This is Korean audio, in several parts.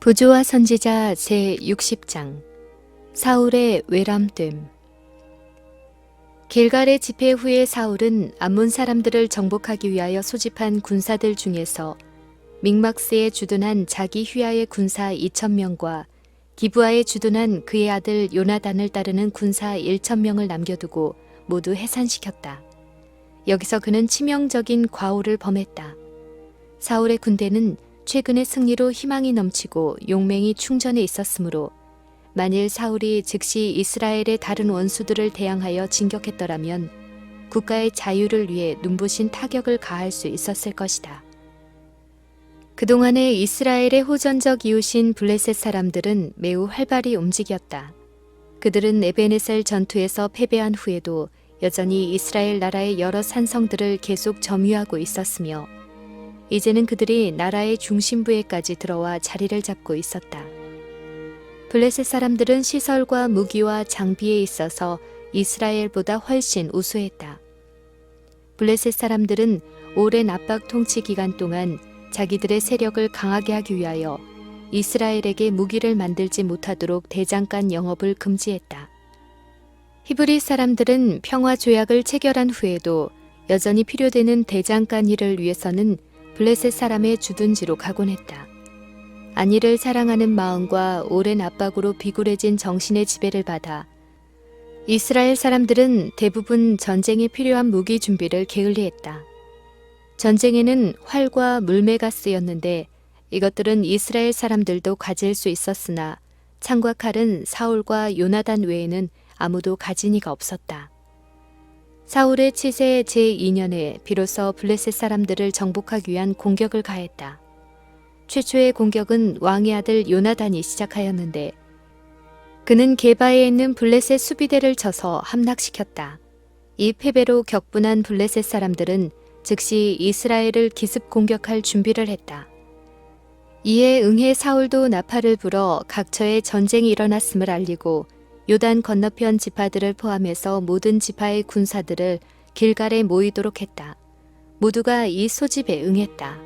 부조와 선지자 제60장 사울의 외람됨. 길갈의 집회 후에 사울은 암몬 사람들을 정복하기 위하여 소집한 군사들 중에서 믹막스에 주둔한 자기 휘하의 군사 2,000명과 기브아에 주둔한 그의 아들 요나단을 따르는 군사 1,000명을 남겨두고 모두 해산시켰다. 여기서 그는 치명적인 과오를 범했다. 사울의 군대는 최근의 승리로 희망이 넘치고 용맹이 충전해 있었으므로 만일 사울이 즉시 이스라엘의 다른 원수들을 대항하여 진격했더라면 국가의 자유를 위해 눈부신 타격을 가할 수 있었을 것이다. 그동안의 이스라엘의 호전적 이웃인 블레셋 사람들은 매우 활발히 움직였다. 그들은 에베네셀 전투에서 패배한 후에도 여전히 이스라엘 나라의 여러 산성들을 계속 점유하고 있었으며 이제는 그들이 나라의 중심부에까지 들어와 자리를 잡고 있었다. 블레셋 사람들은 시설과 무기와 장비에 있어서 이스라엘보다 훨씬 우수했다. 블레셋 사람들은 오랜 압박 통치 기간 동안 자기들의 세력을 강하게 하기 위하여 이스라엘에게 무기를 만들지 못하도록 대장간 영업을 금지했다. 히브리 사람들은 평화 조약을 체결한 후에도 여전히 필요되는 대장간 일을 위해서는 블레셋 사람의 주둔지로 가곤 했다. 안위를 사랑하는 마음과 오랜 압박으로 비굴해진 정신의 지배를 받아 이스라엘 사람들은 대부분 전쟁에 필요한 무기 준비를 게을리했다. 전쟁에는 활과 물매가 쓰였는데 이것들은 이스라엘 사람들도 가질 수 있었으나 창과 칼은 사울과 요나단 외에는 아무도 가진 이가 없었다. 사울의 치세 제2년에 비로소 블레셋 사람들을 정복하기 위한 공격을 가했다. 최초의 공격은 왕의 아들 요나단이 시작하였는데 그는 게바에 있는 블레셋 수비대를 쳐서 함락시켰다. 이 패배로 격분한 블레셋 사람들은 즉시 이스라엘을 기습 공격할 준비를 했다. 이에 응해 사울도 나팔을 불어 각처에 전쟁이 일어났음을 알리고 요단 건너편 지파들을 포함해서 모든 지파의 군사들을 길갈에 모이도록 했다. 모두가 이 소집에 응했다.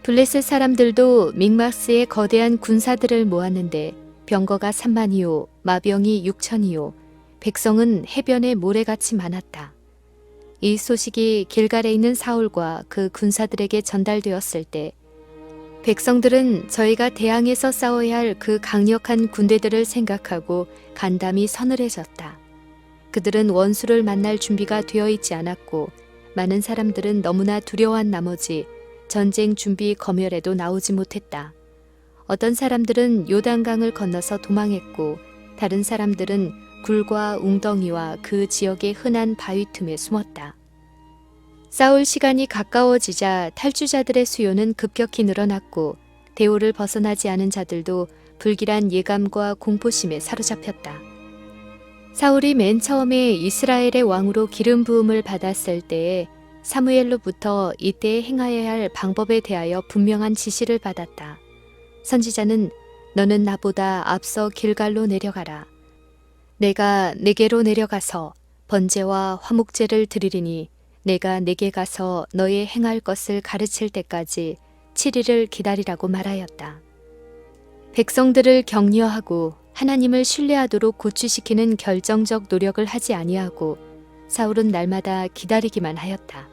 블레셋 사람들도 믹마스의 거대한 군사들을 모았는데 병거가 3만이요, 마병이 6천이요, 백성은 해변에 모래같이 많았다. 이 소식이 길갈에 있는 사울과 그 군사들에게 전달되었을 때 백성들은 저희가 대항해서 싸워야 할 그 강력한 군대들을 생각하고 간담이 서늘해졌다. 그들은 원수를 만날 준비가 되어 있지 않았고 많은 사람들은 너무나 두려워한 나머지 전쟁 준비 검열에도 나오지 못했다. 어떤 사람들은 요단강을 건너서 도망했고 다른 사람들은 굴과 웅덩이와 그 지역의 흔한 바위 틈에 숨었다. 싸울 시간이 가까워지자 탈주자들의 수요는 급격히 늘어났고 대오를 벗어나지 않은 자들도 불길한 예감과 공포심에 사로잡혔다. 사울이 맨 처음에 이스라엘의 왕으로 기름 부음을 받았을 때에 사무엘로부터 이때 행하여야 할 방법에 대하여 분명한 지시를 받았다. 선지자는 너는 나보다 앞서 길갈로 내려가라. 내가 네게로 내려가서 번제와 화목제를 드리리니 내가 네게 가서 너의 행할 것을 가르칠 때까지 7일을 기다리라고 말하였다. 백성들을 격려하고 하나님을 신뢰하도록 고취시키는 결정적 노력을 하지 아니하고 사울은 날마다 기다리기만 하였다.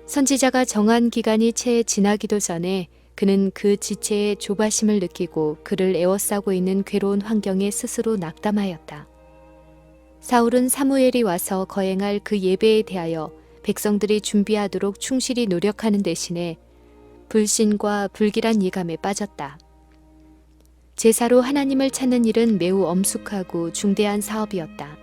선지자가 정한 기간이 채 지나기도 전에 그는 그 지체의 조바심을 느끼고 그를 에워싸고 있는 괴로운 환경에 스스로 낙담하였다. 사울은 사무엘이 와서 거행할 그 예배에 대하여 백성들이 준비하도록 충실히 노력하는 대신에 불신과 불길한 예감에 빠졌다. 제사로 하나님을 찾는 일은 매우 엄숙하고 중대한 사업이었다.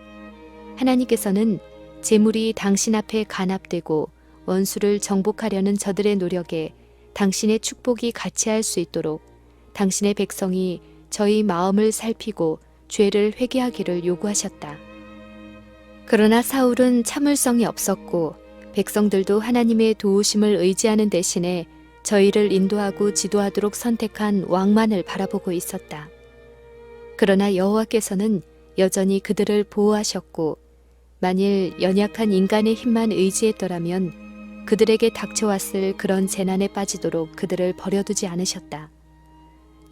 하나님께서는 재물이 당신 앞에 간합되고 원수를 정복하려는 저들의 노력에 당신의 축복이 같이할 수 있도록 당신의 백성이 저희 마음을 살피고 죄를 회개하기를 요구하셨다. 그러나 사울은 참을성이 없었고 백성들도 하나님의 도우심을 의지하는 대신에 저희를 인도하고 지도하도록 선택한 왕만을 바라보고 있었다. 그러나 여호와께서는 여전히 그들을 보호하셨고 만일 연약한 인간의 힘만 의지했더라면 그들에게 닥쳐왔을 그런 재난에 빠지도록 그들을 버려두지 않으셨다.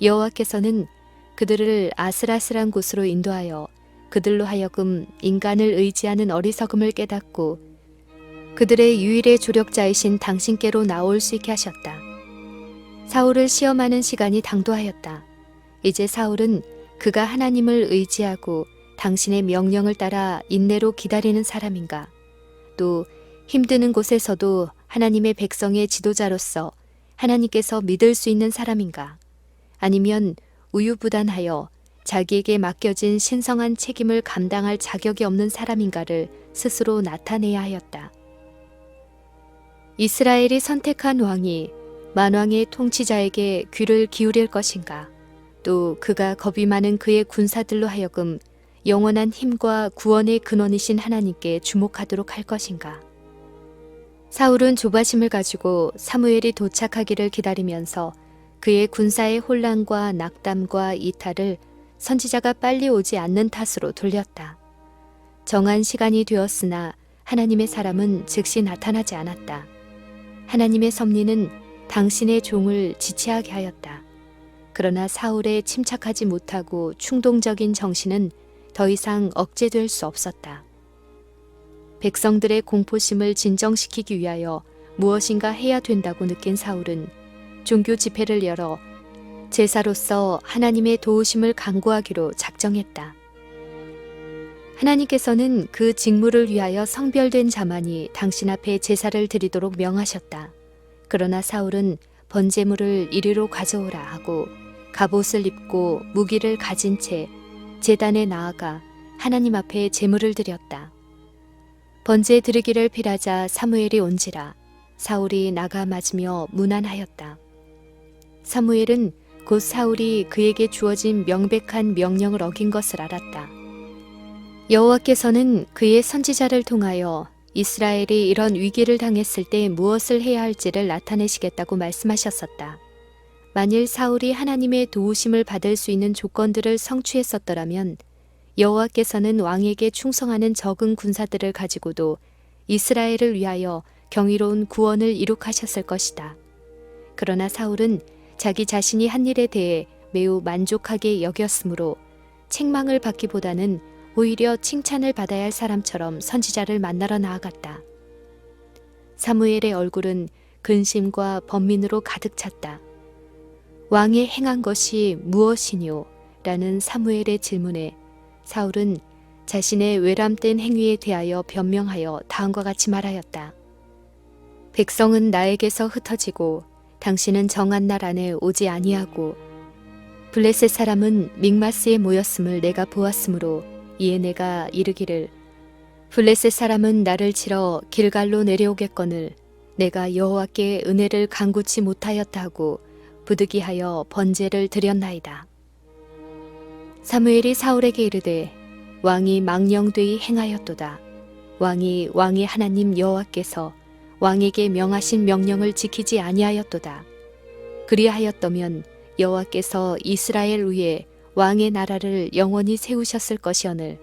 여호와께서는 그들을 아슬아슬한 곳으로 인도하여 그들로 하여금 인간을 의지하는 어리석음을 깨닫고 그들의 유일의 조력자이신 당신께로 나올 수 있게 하셨다. 사울을 시험하는 시간이 당도하였다. 이제 사울은 그가 하나님을 의지하고 당신의 명령을 따라 인내로 기다리는 사람인가, 또 힘드는 곳에서도 하나님의 백성의 지도자로서 하나님께서 믿을 수 있는 사람인가, 아니면 우유부단하여 자기에게 맡겨진 신성한 책임을 감당할 자격이 없는 사람인가를 스스로 나타내야 하였다. 이스라엘이 선택한 왕이 만왕의 통치자에게 귀를 기울일 것인가, 또 그가 겁이 많은 그의 군사들로 하여금 영원한 힘과 구원의 근원이신 하나님께 주목하도록 할 것인가. 사울은 조바심을 가지고 사무엘이 도착하기를 기다리면서 그의 군사의 혼란과 낙담과 이탈을 선지자가 빨리 오지 않는 탓으로 돌렸다. 정한 시간이 되었으나 하나님의 사람은 즉시 나타나지 않았다. 하나님의 섭리는 당신의 종을 지체하게 하였다. 그러나 사울의 침착하지 못하고 충동적인 정신은 더 이상 억제될 수 없었다. 백성들의 공포심을 진정시키기 위하여 무엇인가 해야 된다고 느낀 사울은 종교 집회를 열어 제사로서 하나님의 도우심을 간구하기로 작정했다. 하나님께서는 그 직무를 위하여 성별된 자만이 당신 앞에 제사를 드리도록 명하셨다. 그러나 사울은 번제물을 이리로 가져오라 하고 갑옷을 입고 무기를 가진 채 제단에 나아가 하나님 앞에 제물을 드렸다. 번제 드리기를 필하자 사무엘이 온지라 사울이 나가 맞으며 문안하였다. 사무엘은 곧 사울이 그에게 주어진 명백한 명령을 어긴 것을 알았다. 여호와께서는 그의 선지자를 통하여 이스라엘이 이런 위기를 당했을 때 무엇을 해야 할지를 나타내시겠다고 말씀하셨었다. 만일 사울이 하나님의 도우심을 받을 수 있는 조건들을 성취했었더라면 여호와께서는 왕에게 충성하는 적은 군사들을 가지고도 이스라엘을 위하여 경이로운 구원을 이룩하셨을 것이다. 그러나 사울은 자기 자신이 한 일에 대해 매우 만족하게 여겼으므로 책망을 받기보다는 오히려 칭찬을 받아야 할 사람처럼 선지자를 만나러 나아갔다. 사무엘의 얼굴은 근심과 번민으로 가득 찼다. 왕이 행한 것이 무엇이뇨? 라는 사무엘의 질문에 사울은 자신의 외람된 행위에 대하여 변명하여 다음과 같이 말하였다. 백성은 나에게서 흩어지고 당신은 정한 날 안에 오지 아니하고 블레셋 사람은 믹마스에 모였음을 내가 보았으므로 이에 내가 이르기를 블레셋 사람은 나를 치러 길갈로 내려오겠거늘 내가 여호와께 은혜를 간구치 못하였다 하고 부득이하여 번제를 드렸나이다. 사무엘이 사울에게 이르되 왕이 망령되이 행하였도다. 왕이 왕의 하나님 여호와께서 왕에게 명하신 명령을 지키지 아니하였도다. 그리하였더면 여호와께서 이스라엘 위에 왕의 나라를 영원히 세우셨을 것이오늘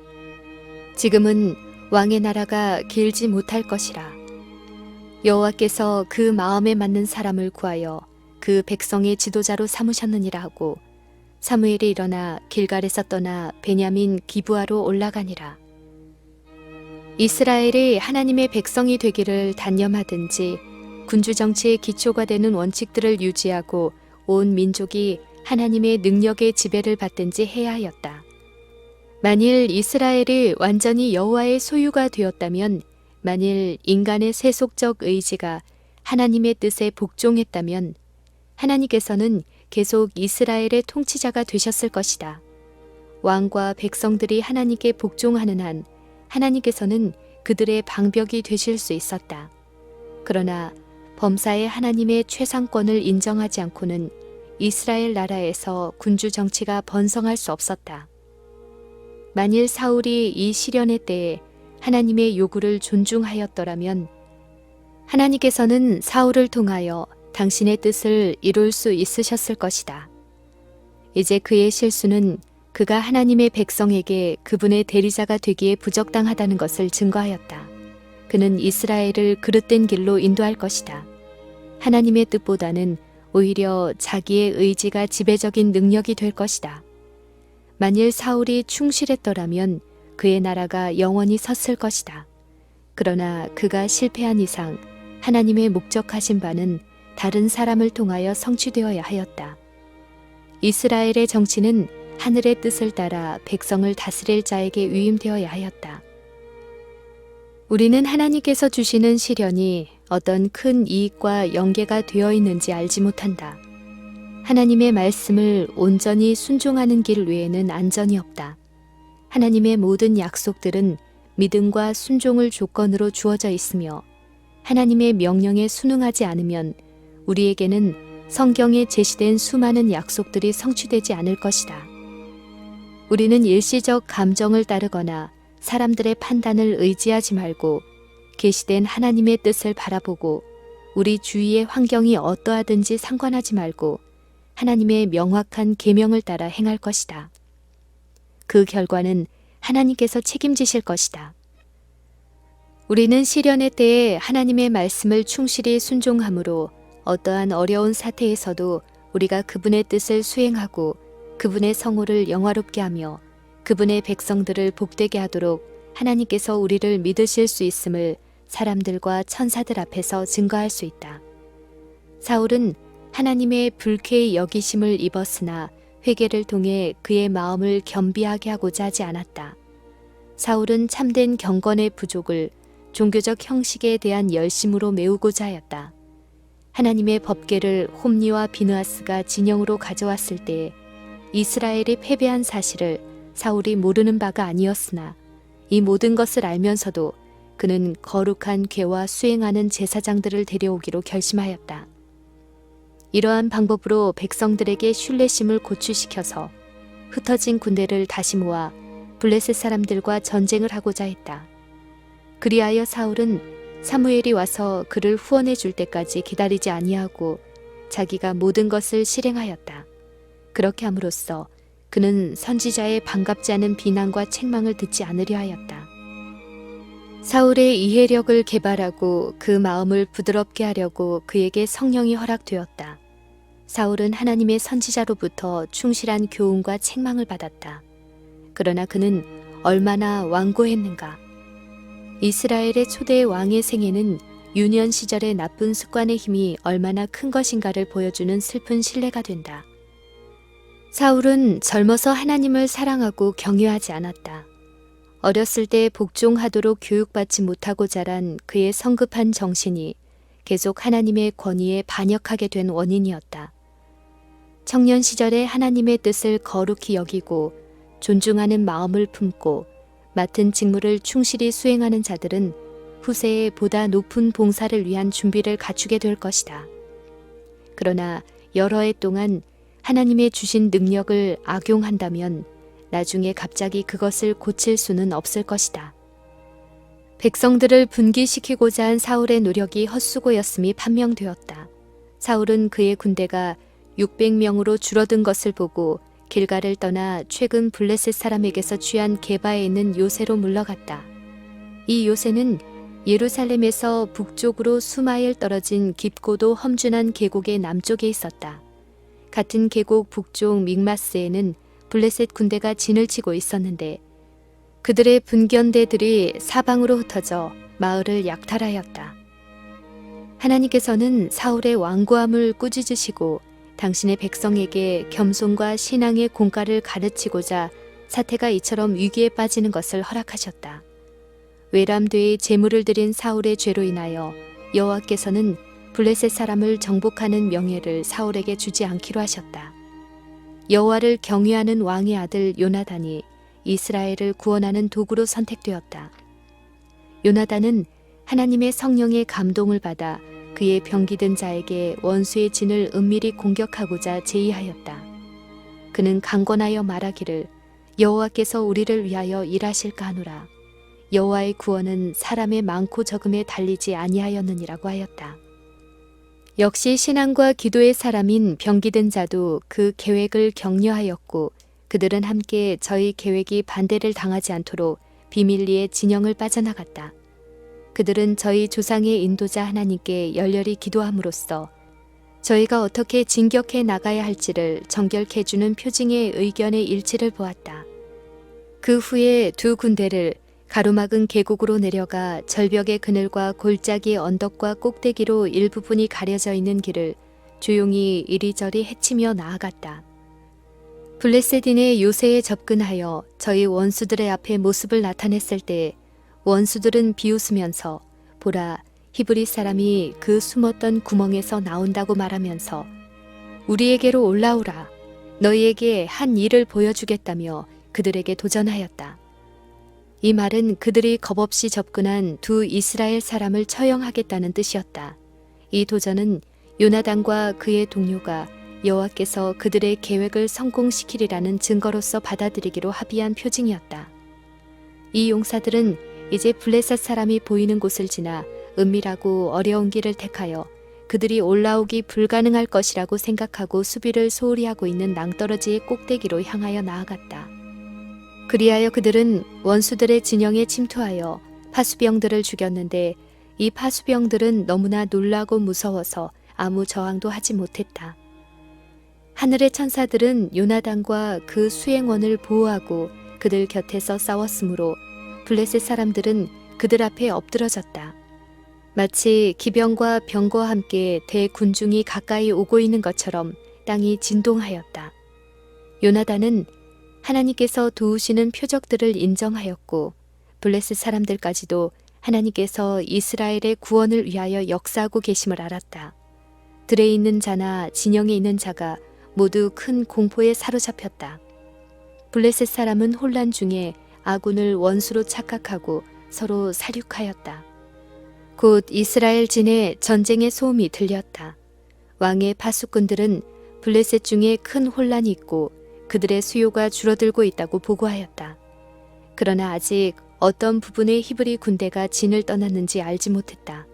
지금은 왕의 나라가 길지 못할 것이라. 여호와께서 그 마음에 맞는 사람을 구하여 그 백성의 지도자로 삼으셨느니라 하고 사무엘이 일어나 길갈에서 떠나 베냐민 기브아로 올라가니라. 이스라엘이 하나님의 백성이 되기를 단념하든지 군주 정치의 기초가 되는 원칙들을 유지하고 온 민족이 하나님의 능력의 지배를 받든지 해야 하였다. 만일 이스라엘이 완전히 여호와의 소유가 되었다면, 만일 인간의 세속적 의지가 하나님의 뜻에 복종했다면 하나님께서는 계속 이스라엘의 통치자가 되셨을 것이다. 왕과 백성들이 하나님께 복종하는 한 하나님께서는 그들의 방벽이 되실 수 있었다. 그러나 범사의 하나님의 최상권을 인정하지 않고는 이스라엘 나라에서 군주 정치가 번성할 수 없었다. 만일 사울이 이 시련의 때에 하나님의 요구를 존중하였더라면 하나님께서는 사울을 통하여 당신의 뜻을 이룰 수 있으셨을 것이다. 이제 그의 실수는 그가 하나님의 백성에게 그분의 대리자가 되기에 부적당하다는 것을 증거하였다. 그는 이스라엘을 그릇된 길로 인도할 것이다. 하나님의 뜻보다는 오히려 자기의 의지가 지배적인 능력이 될 것이다. 만일 사울이 충실했더라면 그의 나라가 영원히 섰을 것이다. 그러나 그가 실패한 이상 하나님의 목적하신 바는 다른 사람을 통하여 성취되어야 하였다. 이스라엘의 정치는 하늘의 뜻을 따라 백성을 다스릴 자에게 위임되어야 하였다. 우리는 하나님께서 주시는 시련이 어떤 큰 이익과 연계가 되어 있는지 알지 못한다. 하나님의 말씀을 온전히 순종하는 길 외에는 안전이 없다. 하나님의 모든 약속들은 믿음과 순종을 조건으로 주어져 있으며 하나님의 명령에 순응하지 않으면 우리에게는 성경에 제시된 수많은 약속들이 성취되지 않을 것이다. 우리는 일시적 감정을 따르거나 사람들의 판단을 의지하지 말고 계시된 하나님의 뜻을 바라보고 우리 주위의 환경이 어떠하든지 상관하지 말고 하나님의 명확한 계명을 따라 행할 것이다. 그 결과는 하나님께서 책임지실 것이다. 우리는 시련의 때에 하나님의 말씀을 충실히 순종함으로 어떠한 어려운 사태에서도 우리가 그분의 뜻을 수행하고 그분의 성호를 영화롭게 하며 그분의 백성들을 복되게 하도록 하나님께서 우리를 믿으실 수 있음을 사람들과 천사들 앞에서 증거할 수 있다. 사울은 하나님의 불쾌히 여기심을 입었으나 회개를 통해 그의 마음을 겸비하게 하고자 하지 않았다. 사울은 참된 경건의 부족을 종교적 형식에 대한 열심으로 메우고자 하였다. 하나님의 법궤를 홈리와 비느하스가 진영으로 가져왔을 때 이스라엘이 패배한 사실을 사울이 모르는 바가 아니었으나 이 모든 것을 알면서도 그는 거룩한 궤와 수행하는 제사장들을 데려오기로 결심하였다. 이러한 방법으로 백성들에게 신뢰심을 고취시켜서 흩어진 군대를 다시 모아 블레셋 사람들과 전쟁을 하고자 했다. 그리하여 사울은 사무엘이 와서 그를 후원해 줄 때까지 기다리지 아니하고 자기가 모든 것을 실행하였다. 그렇게 함으로써 그는 선지자의 반갑지 않은 비난과 책망을 듣지 않으려 하였다. 사울의 이해력을 개발하고 그 마음을 부드럽게 하려고 그에게 성령이 허락되었다. 사울은 하나님의 선지자로부터 충실한 교훈과 책망을 받았다. 그러나 그는 얼마나 완고했는가. 이스라엘의 초대 왕의 생애는 유년 시절의 나쁜 습관의 힘이 얼마나 큰 것인가를 보여주는 슬픈 신뢰가 된다. 사울은 젊어서 하나님을 사랑하고 경외하지 않았다. 어렸을 때 복종하도록 교육받지 못하고 자란 그의 성급한 정신이 계속 하나님의 권위에 반역하게 된 원인이었다. 청년 시절에 하나님의 뜻을 거룩히 여기고 존중하는 마음을 품고 맡은 직무를 충실히 수행하는 자들은 후세에 보다 높은 봉사를 위한 준비를 갖추게 될 것이다. 그러나 여러 해 동안 하나님의 주신 능력을 악용한다면 나중에 갑자기 그것을 고칠 수는 없을 것이다. 백성들을 분기시키고자 한 사울의 노력이 헛수고였음이 판명되었다. 사울은 그의 군대가 600명으로 줄어든 것을 보고 길가를 떠나 최근 블레셋 사람에게서 취한 게바에 있는 요새로 물러갔다. 이 요새는 예루살렘에서 북쪽으로 수마일 떨어진 깊고도 험준한 계곡의 남쪽에 있었다. 같은 계곡 북쪽 믹마스에는 블레셋 군대가 진을 치고 있었는데 그들의 분견대들이 사방으로 흩어져 마을을 약탈하였다. 하나님께서는 사울의 완고함을 꾸짖으시고 당신의 백성에게 겸손과 신앙의 공과를 가르치고자 사태가 이처럼 위기에 빠지는 것을 허락하셨다. 외람되이 제물을 드린 사울의 죄로 인하여 여호와께서는 블레셋 사람을 정복하는 명예를 사울에게 주지 않기로 하셨다. 여호와를 경외하는 왕의 아들 요나단이 이스라엘을 구원하는 도구로 선택되었다. 요나단은 하나님의 성령의 감동을 받아 그의 병기든 자에게 원수의 진을 은밀히 공격하고자 제의하였다. 그는 강권하여 말하기를 여호와께서 우리를 위하여 일하실까 하노라. 여호와의 구원은 사람의 많고 적음에 달리지 아니하였느니라고 하였다. 역시 신앙과 기도의 사람인 병기든 자도 그 계획을 격려하였고 그들은 함께 저희 계획이 반대를 당하지 않도록 비밀리에 진영을 빠져나갔다. 그들은 저희 조상의 인도자 하나님께 열렬히 기도함으로써 저희가 어떻게 진격해 나가야 할지를 정결케 해주는 표징의 의견의 일치를 보았다. 그 후에 두 군대를 가로막은 계곡으로 내려가 절벽의 그늘과 골짜기 언덕과 꼭대기로 일부분이 가려져 있는 길을 조용히 이리저리 헤치며 나아갔다. 블레셋인의 요새에 접근하여 저희 원수들의 앞에 모습을 나타냈을 때 원수들은 비웃으면서 보라, 히브리 사람이 그 숨었던 구멍에서 나온다고 말하면서 우리에게로 올라오라, 너희에게 한 일을 보여주겠다며 그들에게 도전하였다. 이 말은 그들이 겁없이 접근한 두 이스라엘 사람을 처형하겠다는 뜻이었다. 이 도전은 요나단과 그의 동료가 여호와께서 그들의 계획을 성공시키리라는 증거로서 받아들이기로 합의한 표징이었다. 이 용사들은 이제 블레셋 사람이 보이는 곳을 지나 은밀하고 어려운 길을 택하여 그들이 올라오기 불가능할 것이라고 생각하고 수비를 소홀히 하고 있는 낭떠러지의 꼭대기로 향하여 나아갔다. 그리하여 그들은 원수들의 진영에 침투하여 파수병들을 죽였는데 이 파수병들은 너무나 놀라고 무서워서 아무 저항도 하지 못했다. 하늘의 천사들은 요나단과 그 수행원을 보호하고 그들 곁에서 싸웠으므로 블레셋 사람들은 그들 앞에 엎드러졌다. 마치 기병과 병거와 함께 대군중이 가까이 오고 있는 것처럼 땅이 진동하였다. 요나단은 하나님께서 도우시는 표적들을 인정하였고 블레셋 사람들까지도 하나님께서 이스라엘의 구원을 위하여 역사하고 계심을 알았다. 들에 있는 자나 진영에 있는 자가 모두 큰 공포에 사로잡혔다. 블레셋 사람은 혼란 중에 아군을 원수로 착각하고 서로 살육하였다. 곧 이스라엘 진에 전쟁의 소음이 들렸다. 왕의 파수꾼들은 블레셋 중에 큰 혼란이 있고 그들의 수요가 줄어들고 있다고 보고하였다. 그러나 아직 어떤 부분의 히브리 군대가 진을 떠났는지 알지 못했다.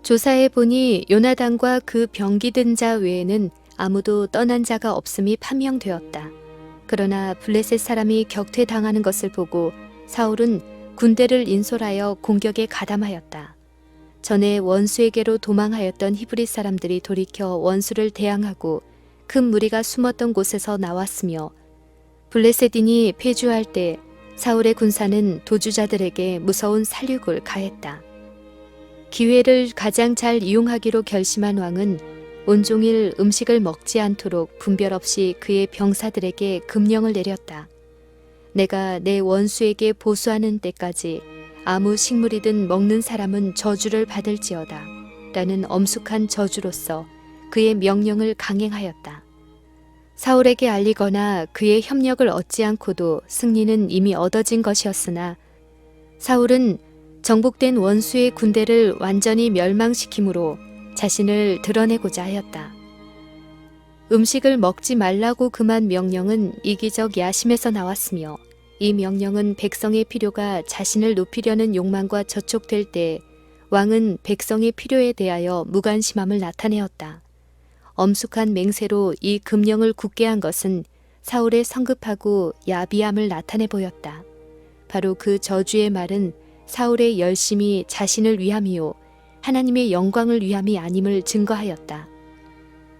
조사해 보니 요나단과 그 병기 든 자 외에는 아무도 떠난 자가 없음이 판명되었다. 그러나 블레셋 사람이 격퇴당하는 것을 보고 사울은 군대를 인솔하여 공격에 가담하였다. 전에 원수에게로 도망하였던 히브리 사람들이 돌이켜 원수를 대항하고 큰 무리가 숨었던 곳에서 나왔으며 블레셋인이 패주할 때 사울의 군사는 도주자들에게 무서운 살육을 가했다. 기회를 가장 잘 이용하기로 결심한 왕은 온종일 음식을 먹지 않도록 분별 없이 그의 병사들에게 금령을 내렸다. 내가 내 원수에게 보수하는 때까지 아무 식물이든 먹는 사람은 저주를 받을지어다 라는 엄숙한 저주로서 그의 명령을 강행하였다. 사울에게 알리거나 그의 협력을 얻지 않고도 승리는 이미 얻어진 것이었으나 사울은 정복된 원수의 군대를 완전히 멸망시키므로 자신을 드러내고자 하였다. 음식을 먹지 말라고 금한 명령은 이기적 야심에서 나왔으며 이 명령은 백성의 필요가 자신을 높이려는 욕망과 저촉될 때 왕은 백성의 필요에 대하여 무관심함을 나타내었다. 엄숙한 맹세로 이 금령을 굳게 한 것은 사울의 성급하고 야비함을 나타내 보였다. 바로 그 저주의 말은 사울의 열심이 자신을 위함이요 하나님의 영광을 위함이 아님을 증거하였다.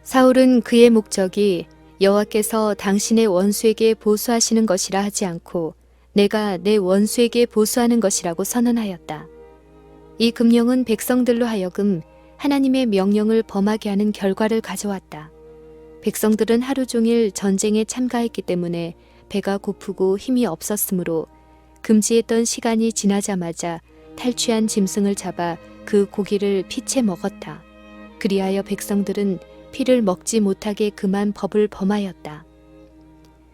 사울은 그의 목적이 여호와께서 당신의 원수에게 보수하시는 것이라 하지 않고 내가 내 원수에게 보수하는 것이라고 선언하였다. 이 금령은 백성들로 하여금 하나님의 명령을 범하게 하는 결과를 가져왔다. 백성들은 하루 종일 전쟁에 참가했기 때문에 배가 고프고 힘이 없었으므로 금지했던 시간이 지나자마자 탈취한 짐승을 잡아 그 고기를 피채 먹었다. 그리하여 백성들은 피를 먹지 못하게 금한 법을 범하였다.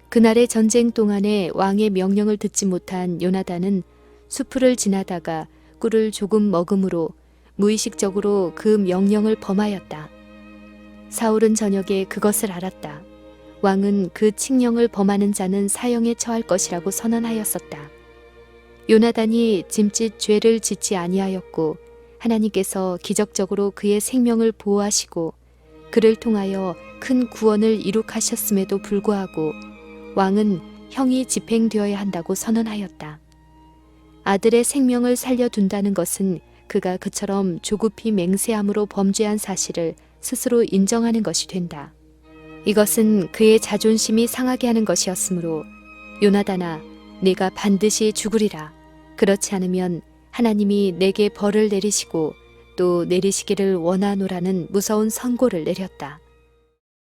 그날의 전쟁 동안에 왕의 명령을 듣지 못한 요나단은 수풀을 지나다가 꿀을 조금 먹음으로 무의식적으로 그 명령을 범하였다. 사울은 저녁에 그것을 알았다. 왕은 그 칙령을 범하는 자는 사형에 처할 것이라고 선언하였었다. 요나단이 짐짓 죄를 짓지 아니하였고 하나님께서 기적적으로 그의 생명을 보호하시고 그를 통하여 큰 구원을 이룩하셨음에도 불구하고 왕은 형이 집행되어야 한다고 선언하였다. 아들의 생명을 살려둔다는 것은 그가 그처럼 조급히 맹세함으로 범죄한 사실을 스스로 인정하는 것이 된다. 이것은 그의 자존심이 상하게 하는 것이었으므로 요나단아, 네가 반드시 죽으리라. 그렇지 않으면 하나님이 내게 벌을 내리시고 또 내리시기를 원하노라는 무서운 선고를 내렸다.